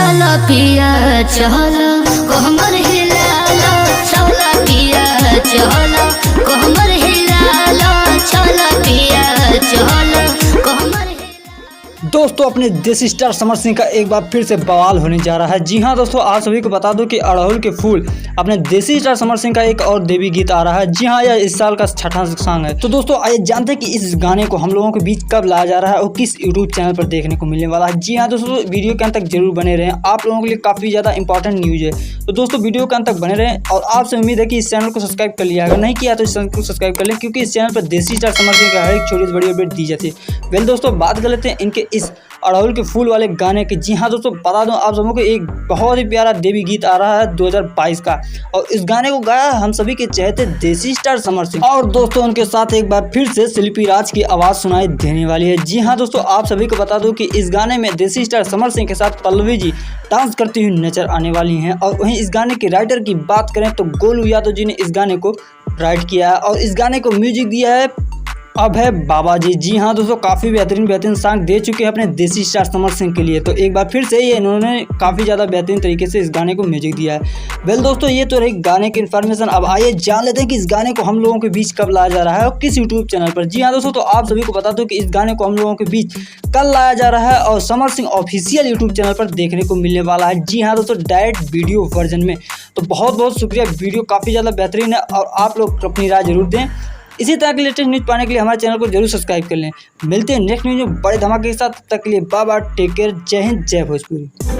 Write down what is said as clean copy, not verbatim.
चलो पिया चलो कोमर हिलालो, चलो पिया चलो कोमर हिलालो, चलो पिया चलो कोमर। दोस्तों अपने देसी स्टार समर सिंह का एक बार फिर से बवाल होने जा रहा है। जी हाँ दोस्तों, आप सभी को बता दो कि अड़हुल के फूल अपने देसी स्टार समर सिंह का एक और देवी गीत आ रहा है। जी हाँ, यह इस साल का छठा सॉन्ग है। तो दोस्तों आइए जानते हैं कि इस गाने को हम लोगों के बीच कब लाया जा रहा है और किस यूट्यूब चैनल पर देखने को मिलने वाला है। जी हाँ दोस्तों, वीडियो के अंत तक जरूर बने रहें, आप लोगों के लिए काफ़ी ज़्यादा इंपॉर्टेंट न्यूज़ है। तो दोस्तों वीडियो के अंत तक बने रहें और आपसे उम्मीद है कि इस चैनल को सब्सक्राइब कर लिया। अगर नहीं किया तो इस चैनल को सब्सक्राइब कर लें, क्योंकि इस चैनल पर देसी स्टार समर सिंह का हर एक छोटी से बड़ी अपडेट दी जाती है। वेल दोस्तों, बात कर लेते हैं इनके इस अड़हुल के फूल वाले गाने की। जी हाँ दोस्तों, बता दूं आप सबों को एक बहुत ही प्यारा देवी गीत आ रहा है 2022 का, और इस गाने को गाया हम सभी के चहेते देसी स्टार समर सिंह। और दोस्तों उनके साथ एक बार फिर से शिल्पी राज की आवाज़ सुनाई देने वाली है। जी हाँ दोस्तों, आप सभी को बता दूं कि इस गाने में देसी स्टार समर सिंह के साथ पल्लवी जी डांस करती हुई नजर आने वाली हैं। और वहीं इस गाने के राइटर की बात करें तो गोलू यादव जी ने इस गाने को राइट किया है और इस गाने को म्यूजिक दिया है अब है बाबा जी। जी हाँ दोस्तों, काफ़ी बेहतरीन सॉन्ग दे चुके हैं अपने देसी स्टार समर सिंह के लिए। तो एक बार फिर से ये इन्होंने काफ़ी ज़्यादा बेहतरीन तरीके से इस गाने को म्यूजिक दिया है। वेल दोस्तों, ये तो रही गाने की इन्फॉर्मेशन। अब आइए जान लेते हैं कि इस गाने को हम लोगों के बीच कब लाया जा रहा है और किस यूट्यूब चैनल पर। जी हाँ दोस्तों, तो आप सभी को बता दो कि इस गाने को हम लोगों के बीच कल लाया जा रहा है और Samar Singh official YouTube channel पर देखने को मिलने वाला है। जी हाँ दोस्तों, डायरेक्ट वीडियो वर्जन में। तो बहुत बहुत शुक्रिया, वीडियो काफ़ी ज़्यादा बेहतरीन है और आप लोग अपनी राय जरूर दें। इसी तरह के लेटेस्ट न्यूज़ पाने के लिए हमारे चैनल को जरूर सब्सक्राइब कर लें। मिलते हैं नेक्स्ट न्यूज़ में बड़े धमाके के साथ। तब तक के लिए बाय बाय, टेक केयर, जय हिंद, जय भोजपुरी।